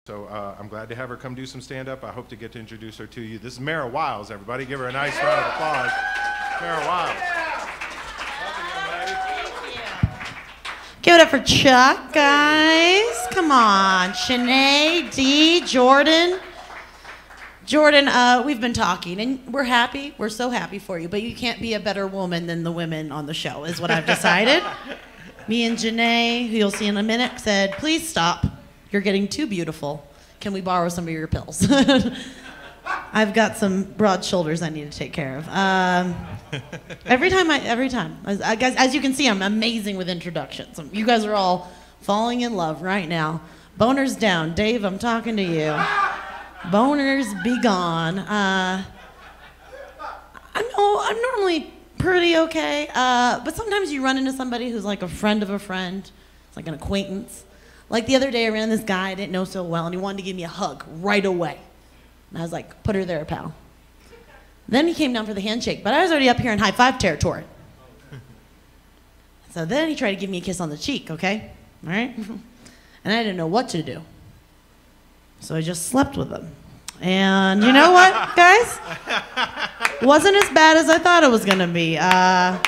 So I'm glad to have her come do some stand-up. I hope to get to introduce her to you. This is Mara Wiles, everybody. Give her a nice round of applause. Mara Wiles. Give it up for Chuck, guys. Come on. ShaNae, D, Jordon. Jordon, we've been talking, and we're happy. We're so happy for you, but you can't be a better woman than the women on the show, is what I've decided. Me and Janae, who you'll see in a minute, said, please stop. You're getting too beautiful. Can we borrow some of your pills? I've got some broad shoulders I need to take care of. Every time. Guys, as you can see, I'm amazing with introductions. You guys are all falling in love right now. Boners down. Dave, I'm talking to you. Boners be gone. I'm normally pretty okay, but sometimes you run into somebody who's like a friend of a friend. It's like an acquaintance. Like the other day, I ran into this guy I didn't know so well, and he wanted to give me a hug right away. And I was like, put her there, pal. Then he came down for the handshake, but I was already up here in high five territory. So then he tried to give me a kiss on the cheek, okay? All right? And I didn't know what to do. So I just slept with him. And you know what, guys? Wasn't as bad as I thought it was gonna be. He had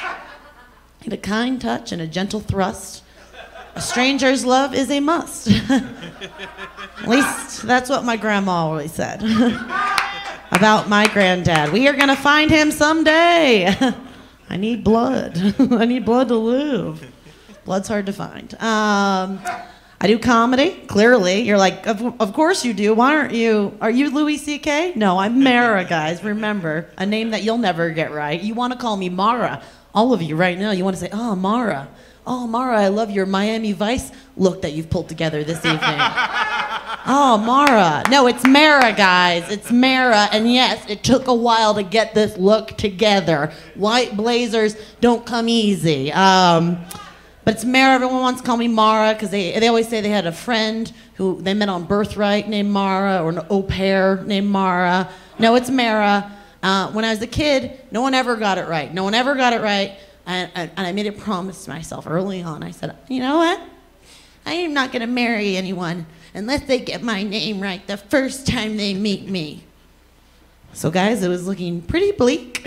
a kind touch and a gentle thrust. A stranger's love is a must. At least that's what my grandma always said about my granddad. We are gonna find him someday. I need blood. I need blood to live. Blood's hard to find. I do comedy, clearly. You're like, of course you do. Why aren't you? Are you Louis C.K.? No, I'm Mara, guys. Remember, a name that you'll never get right. You want to call me Mara. All of you right now, you want to say, oh, Mara. Oh, Mara, I love your Miami Vice look that you've pulled together this evening. Oh, Mara. No, it's Mara, guys. It's Mara. And yes, it took a while to get this look together. White blazers don't come easy. But it's Mara. Everyone wants to call me Mara because they always say they had a friend who they met on Birthright named Mara, or an au pair named Mara. No, it's Mara. When I was a kid, no one ever got it right. No one ever got it right. And I made a promise to myself early on. I said, you know what? I am not going to marry anyone unless they get my name right the first time they meet me. So guys, it was looking pretty bleak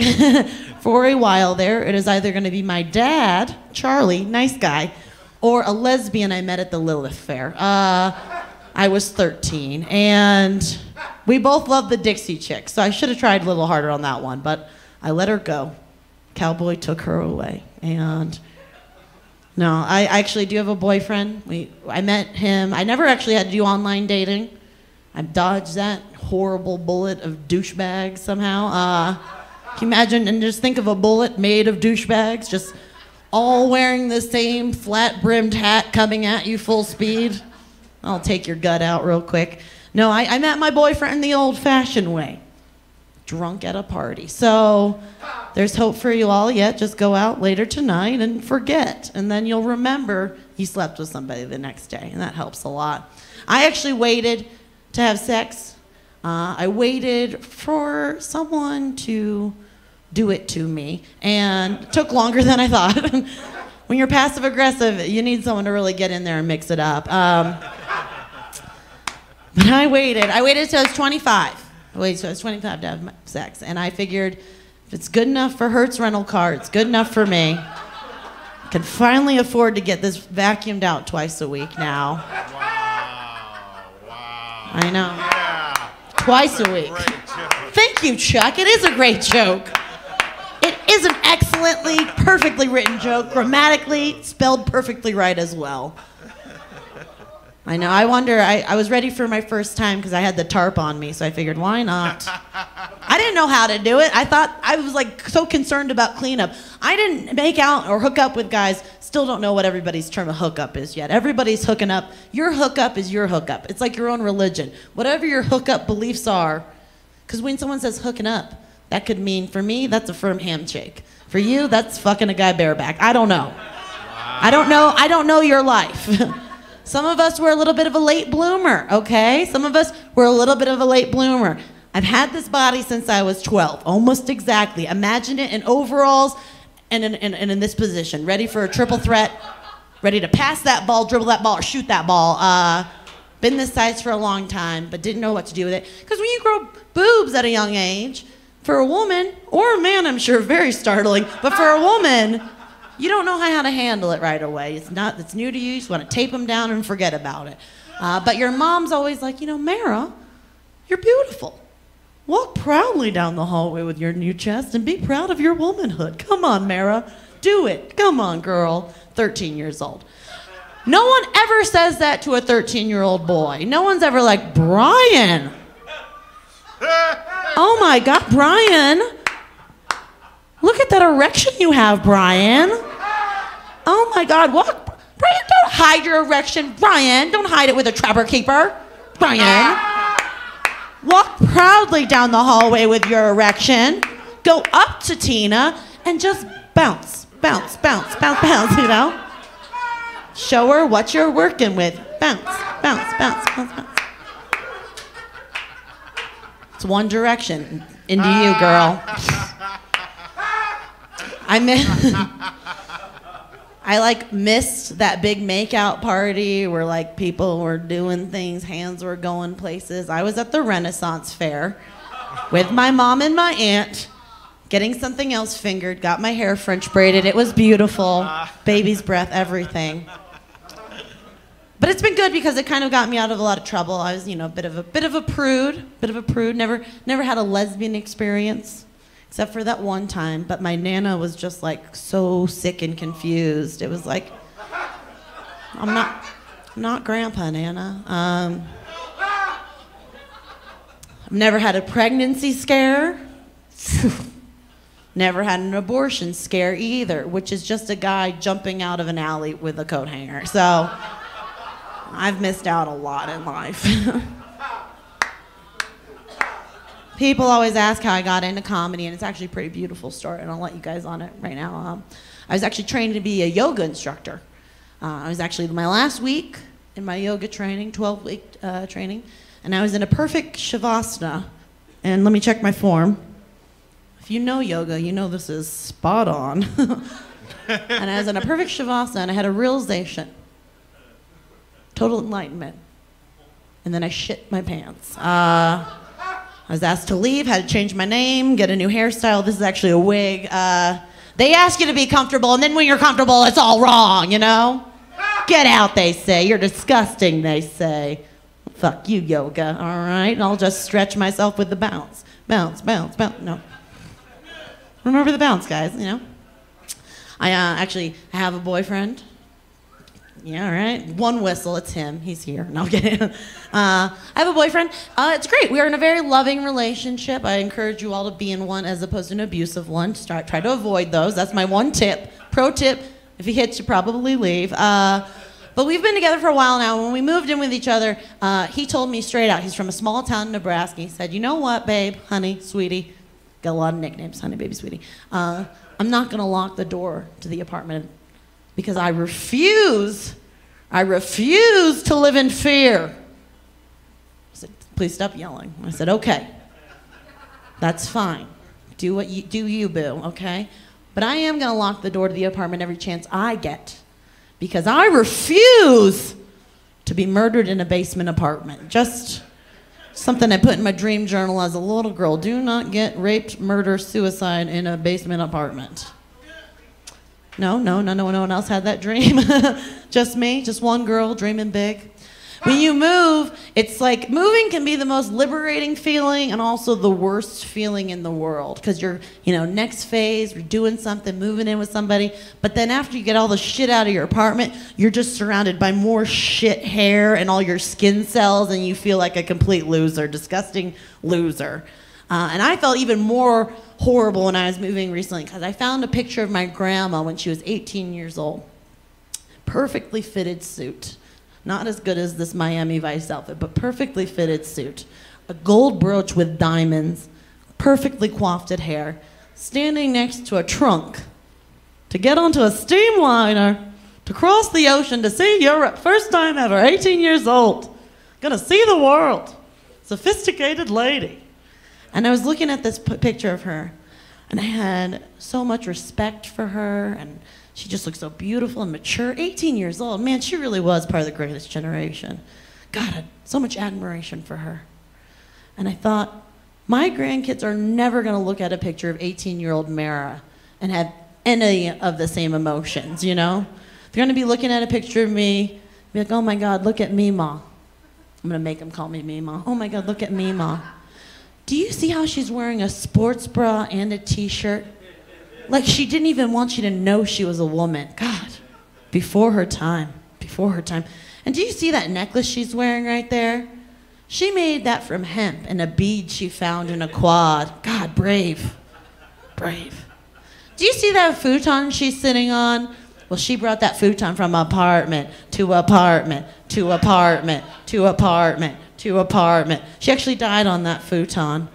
for a while there. It is either going to be my dad, Charlie, nice guy, or a lesbian I met at the Lilith Fair. I was 13, and we both loved the Dixie Chicks, so I should have tried a little harder on that one, but I let her go. Cowboy took her away, and no, I actually do have a boyfriend. I met him. I never actually had to do online dating. I dodged that horrible bullet of douchebags somehow. Can you imagine, and just think of a bullet made of douchebags, just all wearing the same flat-brimmed hat coming at you full speed? I'll take your gut out real quick. No, I met my boyfriend the old-fashioned way. Drunk at a party. So there's hope for you all yet. Just go out later tonight and forget. And then you'll remember you slept with somebody the next day, and that helps a lot. I actually waited to have sex. I waited for someone to do it to me, and it took longer than I thought. When you're passive aggressive, you need someone to really get in there and mix it up. But I waited till I was 25. I waited till I was 25 to have sex, and I figured if it's good enough for Hertz rental car, it's good enough for me. I can finally afford to get this vacuumed out twice a week now. Wow. I know. Yeah. Twice a week. Thank you, Chuck. It is a great joke. It is an excellently, perfectly written joke, grammatically spelled perfectly right as well. I know. I wonder, I was ready for my first time because I had the tarp on me, so I figured, why not? I didn't know how to do it. I was like so concerned about cleanup. I didn't make out or hook up with guys. Still don't know what everybody's term of hookup is yet. Everybody's hooking up. Your hookup is your hookup. It's like your own religion. Whatever your hookup beliefs are, because when someone says hooking up, that could mean, for me, that's a firm handshake. For you, that's fucking a guy bareback. I don't know. Wow. I don't know your life. Some of us were a little bit of a late bloomer, okay? Some of us were a little bit of a late bloomer. I've had this body since I was 12, almost exactly. Imagine it in overalls and in this position, ready for a triple threat, ready to pass that ball, dribble that ball, or shoot that ball. been this size for a long time, but didn't know what to do with it. Because when you grow boobs at a young age, for a woman, or a man, I'm sure, very startling, but for a woman, you don't know how to handle it right away. It's new to you, you just want to tape them down and forget about it. But your mom's always like, you know, Mara, you're beautiful. Walk proudly down the hallway with your new chest and be proud of your womanhood. Come on, Mara, do it. Come on, girl. 13 years old. No one ever says that to a 13-year-old boy. No one's ever like, Brian. Oh my God, Brian. Look at that erection you have, Brian. Oh my God, what? Brian, don't hide your erection. Brian, don't hide it with a trapper keeper. Brian. Walk proudly down the hallway with your erection. Go up to Tina and just bounce, bounce, bounce, bounce, bounce, you know? Show her what you're working with. Bounce, bounce, bounce, bounce, bounce. It's one direction. Into you, girl. I like missed that big makeout party where like people were doing things, hands were going places. I was at the Renaissance Fair with my mom and my aunt, getting something else fingered, got my hair French braided. It was beautiful. Baby's breath, everything. But it's been good because it kind of got me out of a lot of trouble. I was, you know, a bit of a prude. Never had a lesbian experience, except for that one time. But my Nana was just like so sick and confused. It was like, I'm not Grandpa, Nana. I've never had a pregnancy scare. Never had an abortion scare either, which is just a guy jumping out of an alley with a coat hanger. So I've missed out a lot in life. People always ask how I got into comedy, and it's actually a pretty beautiful story, and I'll let you guys on it right now. I was actually trained to be a yoga instructor. I was actually my last week in my yoga training, 12-week training, and I was in a perfect shavasana. And let me check my form. If you know yoga, you know this is spot on. And I was in a perfect shavasana, and I had a realization. Total enlightenment. And then I shit my pants. I was asked to leave, had to change my name, get a new hairstyle. This is actually a wig. They ask you to be comfortable, and then when you're comfortable, it's all wrong, you know? Get out, they say. You're disgusting, they say. Fuck you, yoga, all right? And I'll just stretch myself with the bounce. Bounce, bounce, bounce. No. Remember the bounce, guys, you know? I have a boyfriend. Yeah, all right. One whistle, it's him. He's here. No, I'm kidding. I have a boyfriend. It's great. We are in a very loving relationship. I encourage you all to be in one as opposed to an abusive one. Try to avoid those. That's my one tip. Pro tip, if he hits you, probably leave. But we've been together for a while now. When we moved in with each other, he told me straight out, he's from a small town in Nebraska. He said, you know what, babe, honey, sweetie, got a lot of nicknames, honey, baby, sweetie. I'm not going to lock the door to the apartment because I refuse to live in fear. I said, please stop yelling. I said, okay, that's fine. Do you, boo, okay? But I am going to lock the door to the apartment every chance I get because I refuse to be murdered in a basement apartment. Just something I put in my dream journal as a little girl. Do not get raped, murder, suicide in a basement apartment. No one else had that dream. Just me, just one girl dreaming big. When you move, it's like moving can be the most liberating feeling and also the worst feeling in the world because you're, next phase, you're doing something, moving in with somebody, but then after you get all the shit out of your apartment, you're just surrounded by more shit hair and all your skin cells and you feel like a complete loser, disgusting loser. And I felt even more horrible when I was moving recently because I found a picture of my grandma when she was 18 years old. Perfectly fitted suit. Not as good as this Miami Vice outfit, but perfectly fitted suit. A gold brooch with diamonds, perfectly coiffed hair, standing next to a trunk to get onto a steamliner to cross the ocean to see Europe. First time ever, 18 years old. Gonna see the world. Sophisticated lady. And I was looking at this picture of her, and I had so much respect for her, and she just looked so beautiful and mature. 18 years old. Man, she really was part of the greatest generation. God, I had so much admiration for her. And I thought, my grandkids are never going to look at a picture of 18-year-old Mara and have any of the same emotions, you know? They're going to be looking at a picture of me, be like, oh my God, look at Mima. I'm going to make them call me Mima. Oh my God, look at Mima. Do you see how she's wearing a sports bra and a t-shirt? Like she didn't even want you to know she was a woman. God, before her time, before her time. And do you see that necklace she's wearing right there? She made that from hemp and a bead she found in a quad. God, brave, brave. Do you see that futon she's sitting on? Well, she brought that futon from apartment to apartment to apartment to apartment to apartment. She actually died on that futon.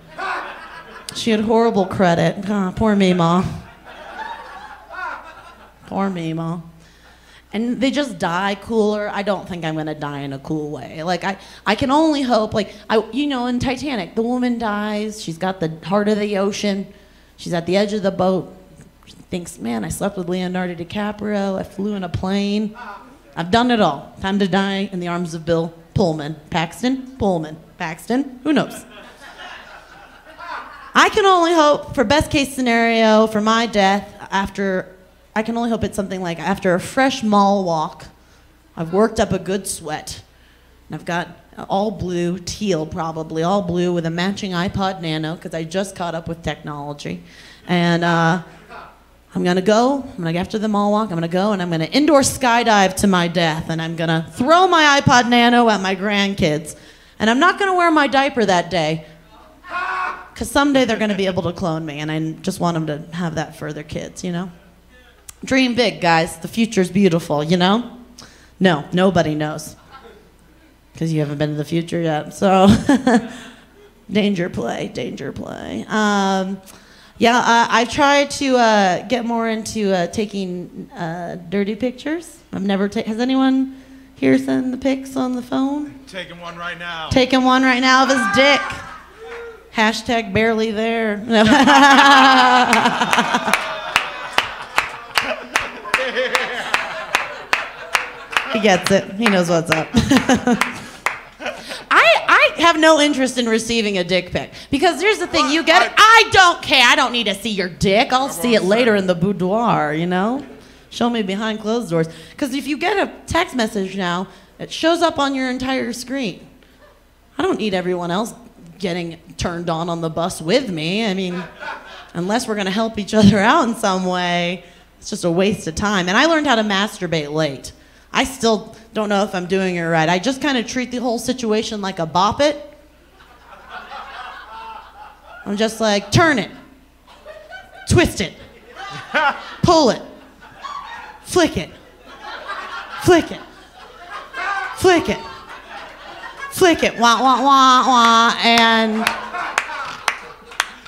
She had horrible credit. Oh, poor Mima. Poor Mima. And they just die cooler. I don't think I'm gonna die in a cool way. Like I can only hope. Like you know, in Titanic, the woman dies. She's got the heart of the ocean. She's at the edge of the boat. She thinks, man, I slept with Leonardo DiCaprio. I flew in a plane. I've done it all. Time to die in the arms of Bill Pullman. Paxton? Pullman. Paxton? Who knows? I can only hope for best case scenario for my death after. I can only hope it's something like after a fresh mall walk, I've worked up a good sweat, and I've got all blue, teal probably, all blue with a matching iPod Nano, because I just caught up with technology. And I'm gonna go, after the mall walk, I'm gonna go and I'm gonna indoor skydive to my death, and I'm gonna throw my iPod Nano at my grandkids. And I'm not gonna wear my diaper that day, because someday they're gonna be able to clone me, and I just want them to have that for their kids, you know? Dream big, guys. The future's beautiful, you know? No, nobody knows. Because you haven't been to the future yet. So, danger play, danger play. I've tried to get more into taking dirty pictures. I've never has anyone here sent the pics on the phone? Taking one right now. Taking one right now of his dick. Hashtag barely there. No. He gets it. He knows what's up. I have no interest in receiving a dick pic. Because here's the thing, you get it. I don't care. I don't need to see your dick. I'll see it later in the boudoir, you know? Show me behind closed doors. Because if you get a text message now, it shows up on your entire screen. I don't need everyone else getting turned on the bus with me. I mean, unless we're going to help each other out in some way, it's just a waste of time. And I learned how to masturbate late. I still don't know if I'm doing it right. I just kind of treat the whole situation like a bop it. I'm just like, turn it, twist it, pull it, flick it, flick it, flick it, flick it, wah, wah, wah, wah, and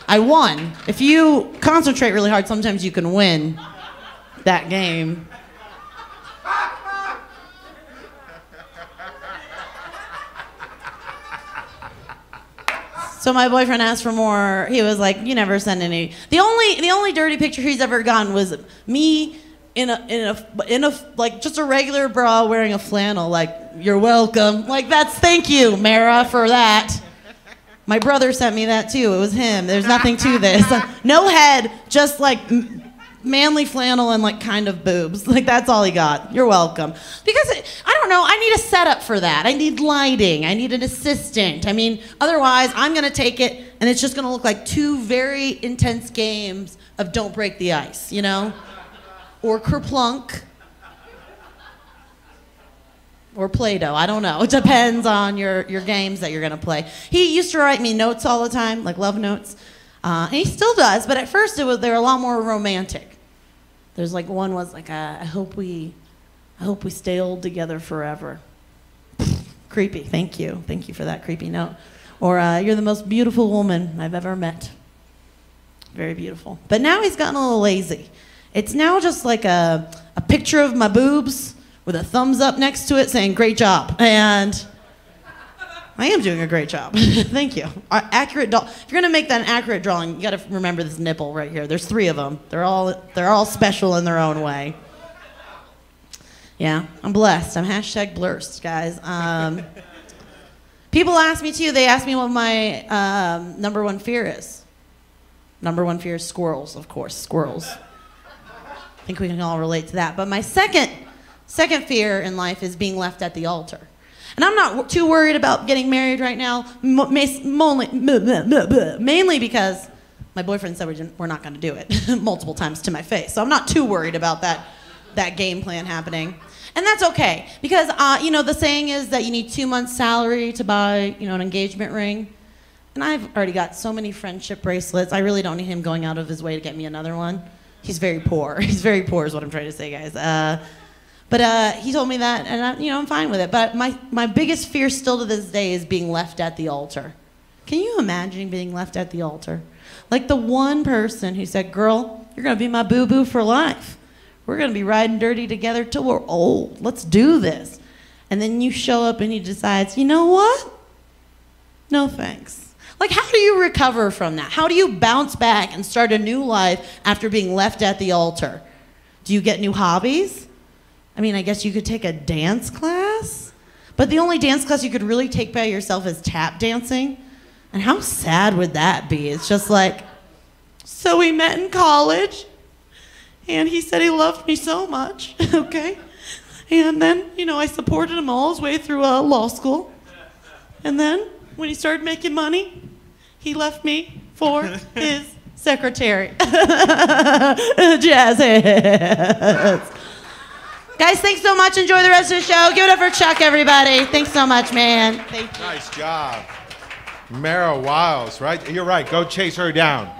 I won. If you concentrate really hard, sometimes you can win that game. So my boyfriend asked for more. He was like, "You never send any." The only dirty picture he's ever gotten was me in a like just a regular bra wearing a flannel. Like, you're welcome. Like, that's thank you, Mara, for that. My brother sent me that too. It was him. There's nothing to this. No head, just like manly flannel and like kind of boobs. Like, that's all he got. You're welcome. Because I don't know, I need a setup for that. I need lighting. I need an assistant. I mean, otherwise I'm gonna take it and it's just gonna look like two very intense games of Don't Break the Ice, you know? Or Kerplunk. Or Play-Doh, I don't know. It depends on your games that you're gonna play. He used to write me notes all the time, like love notes. And he still does, but at first they were a lot more romantic. There's like one was like, I hope we stay old together forever. Creepy, thank you. Thank you for that creepy note. Or you're the most beautiful woman I've ever met. Very beautiful. But now he's gotten a little lazy. It's now just like a picture of my boobs with a thumbs up next to it saying great job. And I am doing a great job. Thank you. Accurate if you're gonna make that an accurate drawing, you gotta remember this nipple right here. There's 3 of them. They're all special in their own way. Yeah, I'm blessed. I'm hashtag blurst, guys. People ask me too, they ask me what my number one fear is. Number one fear is squirrels, of course, squirrels. I think we can all relate to that. But my second fear in life is being left at the altar. And I'm not too worried about getting married right now, mainly because my boyfriend said we're not going to do it multiple times to my face. So I'm not too worried about that game plan happening. And that's okay, because the saying is that you need 2 months' salary to buy, an engagement ring. And I've already got so many friendship bracelets. I really don't need him going out of his way to get me another one. He's very poor. He's very poor is what I'm trying to say, guys. But he told me that, and I'm fine with it. But my biggest fear still to this day is being left at the altar. Can you imagine being left at the altar? Like the one person who said, girl, you're going to be my boo-boo for life. We're going to be riding dirty together till we're old. Let's do this. And then you show up and he decides, you know what? No thanks. Like, how do you recover from that? How do you bounce back and start a new life after being left at the altar? Do you get new hobbies? I mean, I guess you could take a dance class. But the only dance class you could really take by yourself is tap dancing. And how sad would that be? It's just like, so we met in college. And he said he loved me so much, okay? And then, I supported him all his way through law school. And then, when he started making money, he left me for his secretary. Jazz hands. Guys, thanks so much. Enjoy the rest of the show. Give it up for Chuck, everybody. Thanks so much, man. Thank you. Nice job. Mara Wiles, right? You're right. Go chase her down.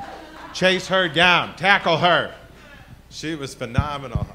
Chase her down. Tackle her. She was phenomenal.